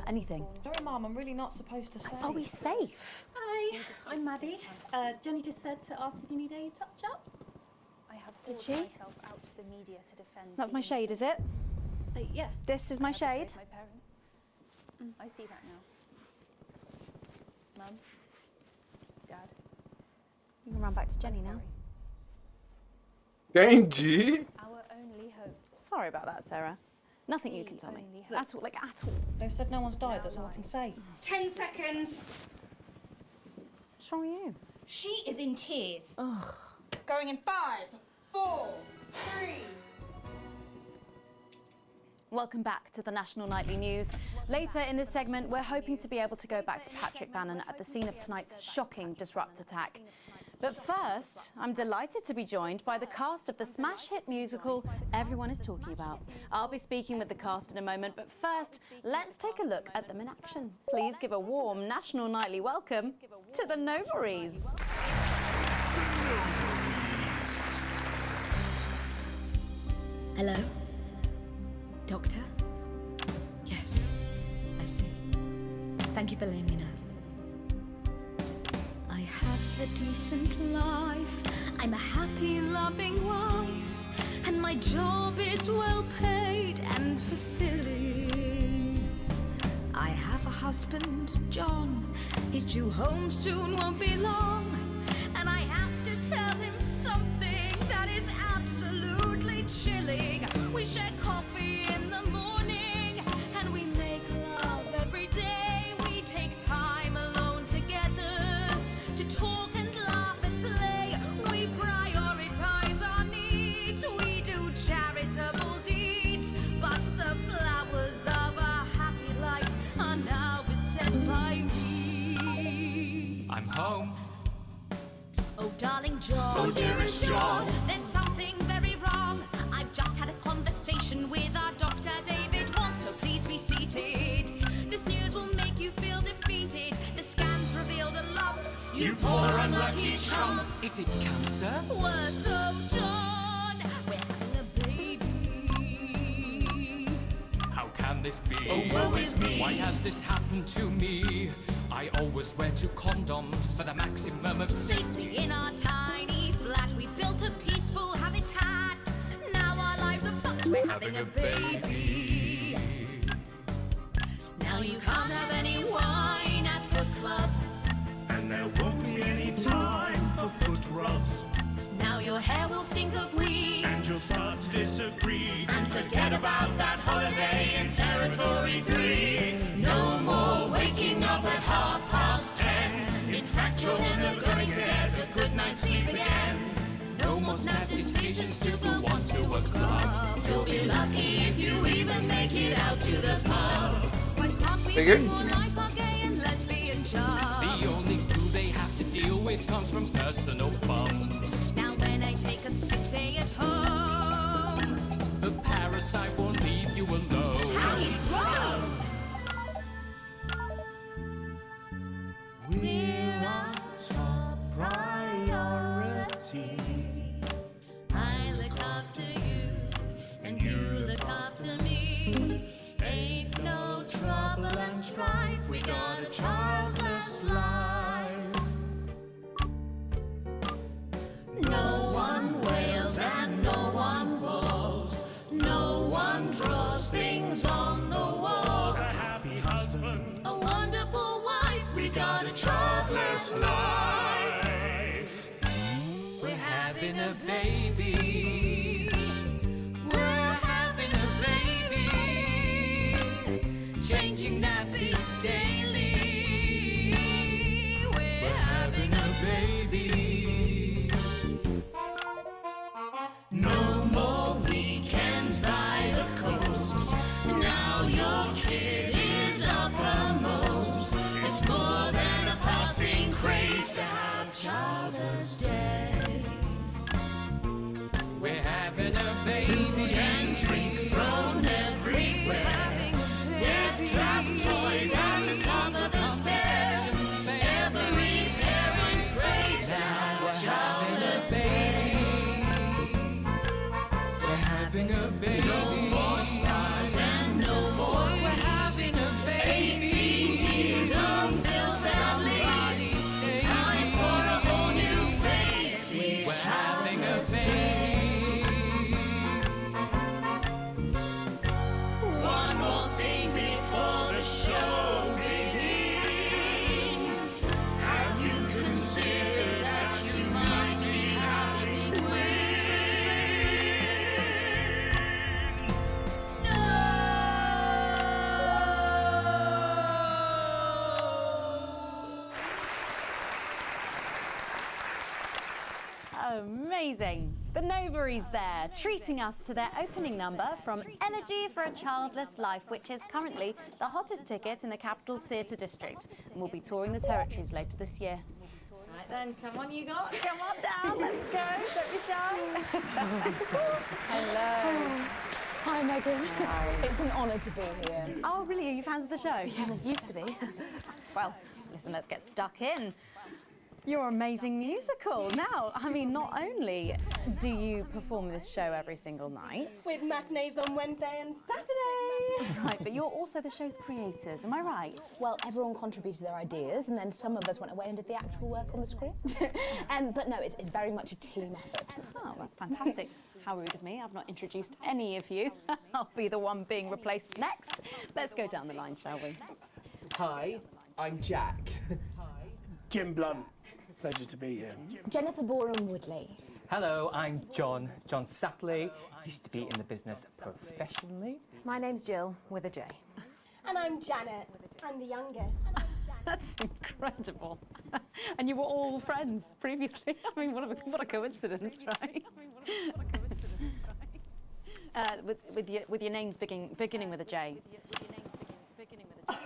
anything. Sorry, Mum, I'm really not supposed to say. Are we safe? Hi, I'm Maddie. Jenny just said to ask if you need a touch-up. I have Did poured she? myself out to the media to defend. That's my shade, is it? Yeah. This is my shade? My parents. I see that now. Mum, Dad. You can run back to Jenny I'm now. sorry. Entendi. Our only hope. Sorry about that, Sarah. Nothing you can tell me. At all, like at all. They've said no one's died, that's all I can say. 10 seconds. What's wrong with you? She is in tears. Ugh. Going in 5, 4, 3. Welcome back to the National Nightly News. Later in this segment, we're hoping to be able to go back to Patrick Bannon at the scene of tonight's shocking Disrupt attack. But first, I'm delighted to be joined by the cast of the smash hit musical everyone is talking about. I'll be speaking with the cast in a moment, but first, let's take a look at them in action. Please give a warm National Nightly welcome to the Novaries. Hello? Doctor? Yes, I see. Thank you for letting me know. I have a decent life. I'm a happy, loving wife. And my job is well paid and fulfilling. I have a husband, John. He's due home soon, won't be long. And I have to tell him something that is absolutely chilling. We share coffee in the morning, and we make love every day. We take time alone together to talk and laugh and play. We prioritize our needs. We do charitable deeds. But the flowers of a happy life are now beset by weeds. I'm home. Oh, darling John. Oh, dearest John. There's something very wrong. I've just had a conversation with our doctor, David Wong, so please be seated. This news will make you feel defeated. The scans revealed a lump. You poor unlucky chump. Is it cancer? Worse, oh, John. We're having a baby. How can this be? Oh, woe is me. Why has this happened to me? I always wear 2 condoms for the maximum of safety. In our tiny flat, we built a peaceful habitat. Now our lives are fucked. We're having a baby. Now you can't have any wine at the club. And there won't be any time for foot rubs. Now your hair will stink of weed. And you'll start to disagree. And forget about that holiday in Territory 3. No more waking up at 10:30. In fact, you're never going to get a good night's sleep again. No more snap decisions to go on to a club. You'll be lucky if you even make it out to the pub. Why can't we Bigger? live more like our gay and lesbian chums? The only glue they have to deal with comes from personal bums. Now when I take a sick day at home, The parasite won't leave you alone. how he's grown. We're our top priority. I look after you, And you look after me. ain't no trouble and strife. We got a childless life. No one wails and no one walls. No one draws things on the walls. A happy husband. A wonderful wife. We got a childless life. We're having a baby. We're having a baby. Changing nappies daily. We're having a baby. No more weekends by the coast. Now your kid is uppermost. It's more than a passing craze to have childless days. We're having a baby. Food and drink thrown everywhere. Death trap toys at the top of the stairs. Every parent prays to have childless days. We're having a baby. No more stars and no more We're having a baby. Amazing. The Novaries there, treating us to their opening number from Elegy for a Childless Life, which is currently the hottest ticket in the capital theatre district, and will be touring the territories later this year. Right then, come on, you guys. Come on down, let's go, don't be shy. Hello. Hi, Megan. Hi. It's an honour to be here. Oh, really? Are you fans of the show? Yeah, it used to be. Well, listen, let's get stuck in. Your amazing musical. Now, I mean, not only do you perform this show every single night, With matinees on Wednesday and Saturday. right, but you're also the show's creators, am I right? Well, everyone contributed their ideas, and then some of us went away and did the actual work on the script. But no, it's very much a team effort. Oh, that's fantastic. How rude of me. I've not introduced any of you. I'll be the one being replaced next. Let's go down the line, shall we? Hi, I'm Jack. Jim Blunt. Pleasure to be here. Jennifer Boram Woodley. Hello, I'm John Satley. Used to be in the business professionally. My name's Jill, with a J. And I'm Janet. I'm the youngest. That's incredible. And you were all friends previously. I mean, what a coincidence, right? With your names beginning with a J.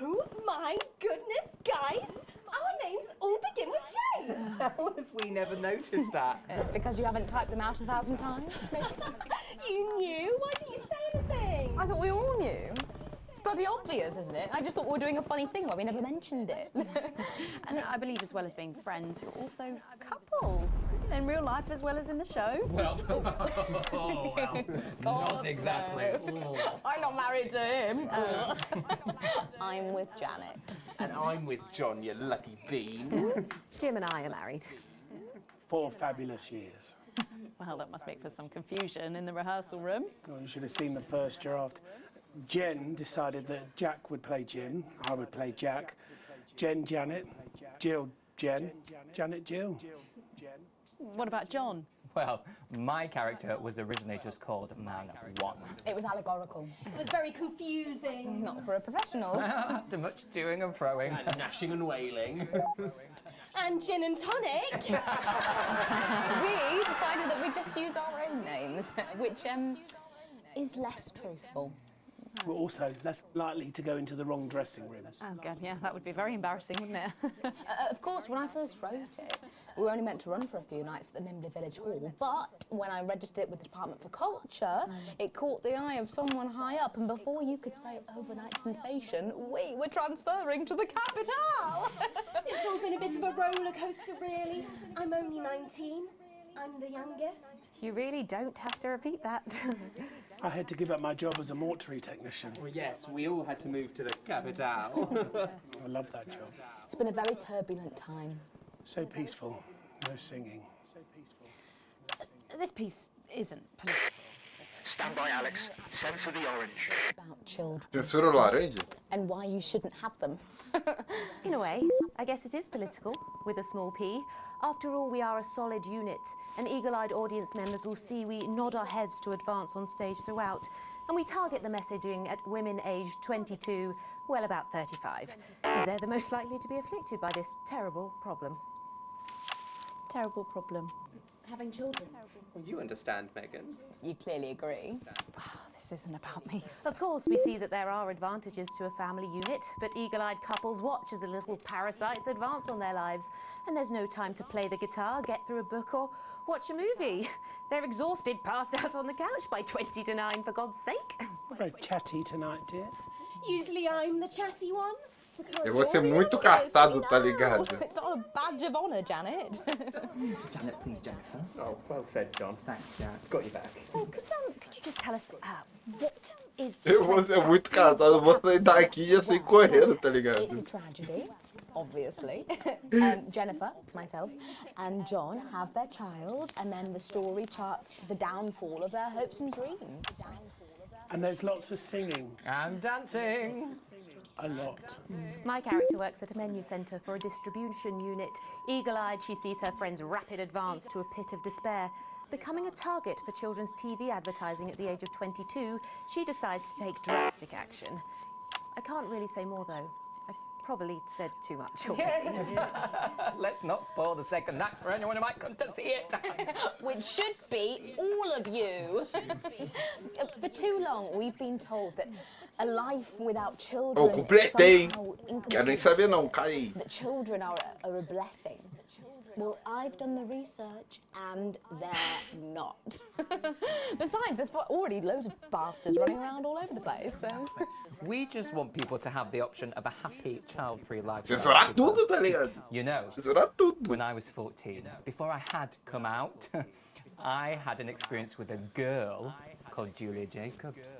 Oh my goodness, guys! Our names all begin with J. How have we never noticed that? Because you haven't typed them out 1,000 times, maybe? You knew? Why didn't you say anything? I thought we all knew. It's bloody obvious, isn't it? I just thought we were doing a funny thing where we never mentioned it. And I believe as well as being friends, you're also couples, in real life as well as in the show. Well, oh, well, not exactly. No. I'm not married to him. I'm with Janet. And I'm with John, you lucky bean. Jim and I are married. 4 fabulous years. Well, that must make for some confusion in the rehearsal room. Well, you should have seen the first draft. Jen decided that Jack would play Jim, I would play Jack, Jen Janet, Jill Jen, Janet Jill. What about John? Well, my character was originally just called Man 1. It was allegorical. It was very confusing. Not for a professional. After much toing and froing. And gnashing and wailing. And gin and tonic. We decided that we'd just use our own names, which is less truthful. We're also less likely to go into the wrong dressing rooms. Oh, God, yeah, that would be very embarrassing, wouldn't it? Of course, when I first wrote it, we were only meant to run for a few nights at the Nimbley Village Hall, but when I registered it with the Department for Culture, it caught the eye of someone high up, and before you could say overnight sensation, we were transferring to the capital. It's all been a bit of a roller coaster, really. I'm only 19. I'm the youngest. You really don't have to repeat that. I had to give up my job as a mortuary technician. Well, yes, we all had to move to the capital. I love that job. It's been a very turbulent time. So peaceful, no singing. So peaceful. This piece isn't political. Stand by, Alex. Censor the orange. About children. Censura o laranja? And why you shouldn't have them. In a way, I guess it is political, with a small p. After all, we are a solid unit, and eagle-eyed audience members will see we nod our heads to advance on stage throughout, and we target the messaging at women aged 22, well, about 35, because they're the most likely to be afflicted by this terrible problem. Terrible problem. Having children. Well, you understand, Megan. You clearly agree. This isn't about me. Of course, we see that there are advantages to a family unit, but eagle-eyed couples watch as the little parasites advance on their lives, and there's no time to play the guitar, get through a book, or watch a movie. They're exhausted, passed out on the couch by 20 to 9, for God's sake. We're very chatty tonight, dear. Usually I'm the chatty one. Eu vou ser muito caçado, tá ligado? It's not a badge of honour, Janet. Janet, please, Jennifer. Oh, well said, John. Thanks, Janet. Got you back. So, could you just tell us what is... Eu vou ser muito casado, vou sair daqui e ia sair correndo, tá ligado? It's a tragedy, obviously. Jennifer, myself, and John have their child, and then the story charts the downfall of their hopes and dreams. And there's lots of singing. And dancing. A lot. My character works at a menu centre for a distribution unit. Eagle-eyed, she sees her friend's rapid advance to a pit of despair. Becoming a target for children's TV advertising at the age of 22, she decides to take drastic action. I can't really say more, though. I probably said too much already. Let's not spoil the second act for anyone who might come to see it. Which should be all of you. For too long, we've been told that a life without children Oh, completei. is somehow Quero nem incomplete. saber não, cai. That children are a blessing. Well, I've done the research and they're not. Besides, there's already loads of bastards running around all over the place, so... We just want people to have the option of a happy, child-free life. Censurar tudo, tá ligado? You know, Censurar tudo. when I was 14, before I had come out, I had an experience with a girl called Julia Jacobs.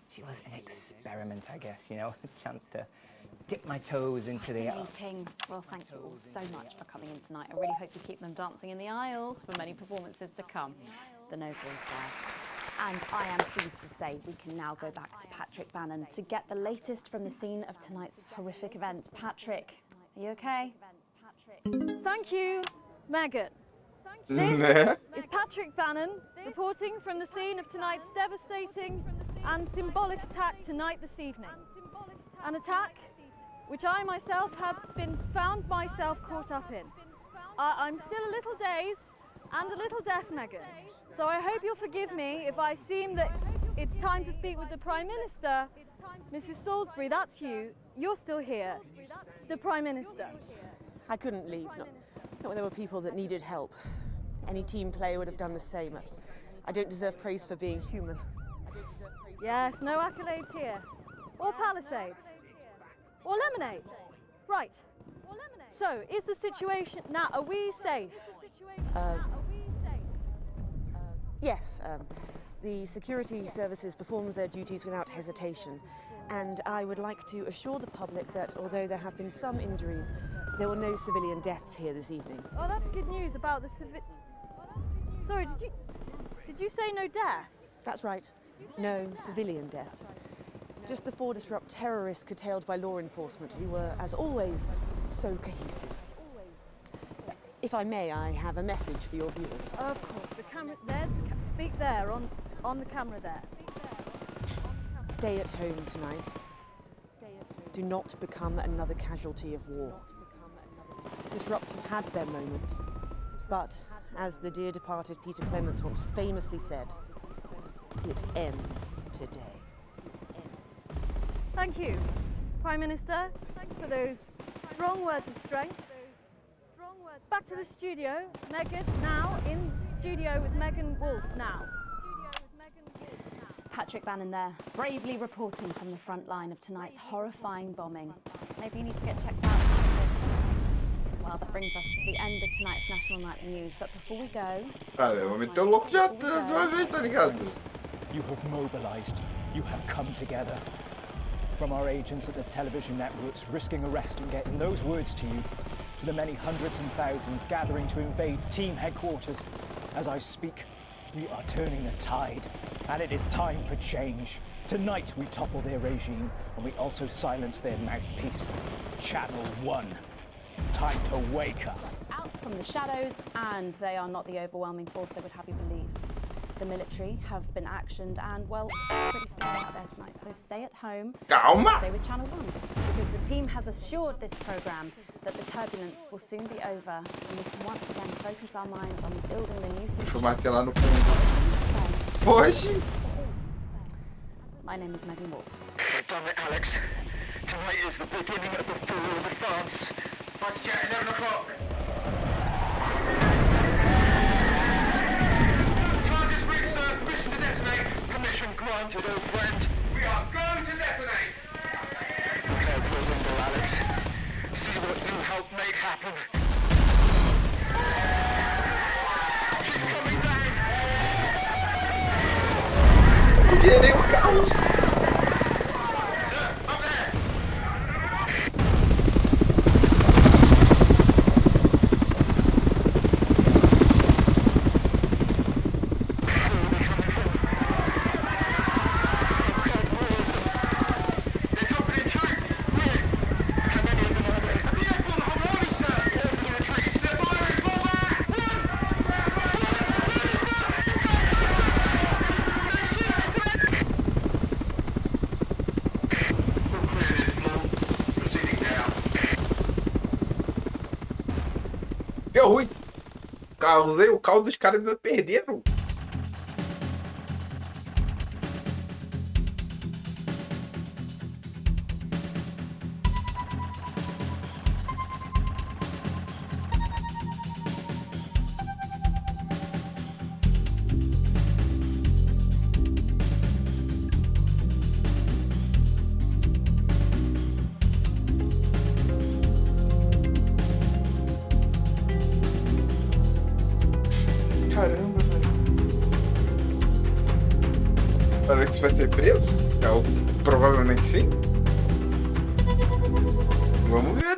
She was an experiment, I guess, you know, a chance to dip my toes into the... Fascinating. Well, thank you all so much for coming in tonight. I really hope you keep them dancing in the aisles for many performances to come. The no voice there. And I am pleased to say we can now go back to Patrick Bannon to get the latest from the scene of tonight's horrific events. Patrick, are you okay? Thank you, Megan. Né? Is Patrick Bannon reporting from the scene of tonight's devastating and symbolic attack tonight this evening. An attack which I myself have found myself caught up in. I'm still a little dazed and a little deaf, Megan. So I hope you'll forgive me if I seem that it's time to speak with the Prime Minister. Mrs. Salisbury, that's you. You're still here. The Prime Minister. I couldn't leave, not when there were people that needed help. Any team player would have done the same. I don't deserve praise for being human. Yes, no accolades here. Or Palisades. Or lemonade. Right. So, is the situation now, are we safe? Yes, the security services performed their duties without hesitation. And I would like to assure the public that although there have been some injuries, there were no civilian deaths here this evening. Oh, that's good news about the Sorry, did you say no deaths? That's right. No civilian deaths. Just the 4 disrupt terrorists curtailed by law enforcement who were, as always, so cohesive. If I may, I have a message for your viewers. Of course, the camera, speak there, on the camera there. Stay at home tonight. Do not become another casualty of war. Disrupt have had their moment, but as the dear departed Peter Clements once famously said, it ends today. Thank you, Prime Minister, for those strong words of strength. Back to the studio. Megan, now in the studio with Megan Wolf now. Patrick Bannon there, bravely reporting from the front line of tonight's horrifying bombing. Maybe you need to get checked out. Well, that brings us to the end of tonight's National Nightly News. But before we go... Vou meter o louco já de uma vez, tá ligado? You have mobilized. You have come together. From our agents at the television networks risking arrest and getting those words to you, to the many hundreds and thousands gathering to invade team headquarters. As I speak, we are turning the tide, and it is time for change. Tonight we topple their regime, and we also silence their mouthpiece. Channel 1. Time to wake up. Out from the shadows, and they are not the overwhelming force they would have you believe. The military have been actioned and, well, pretty scary out there tonight. So stay at home. Calma! Stay with Channel 1. Because the team has assured this programme that the turbulence will soon be over and we can once again focus our minds on building the new future. Informatia lá no fundo. Hoje! My name is Megan Wolf. They've done it, Alex. Tonight is the beginning of the fall of France. Fighter jet, 11 o'clock. Permission to detonate. Permission granted, old friend. We are going to detonate. Curve your window, Alex. See what you helped make happen. She's coming down. Gerei o caos. causei o caos, os caras ainda perderam. Caramba, velho. O Alex vai ser preso? Provavelmente sim. Vamos ver.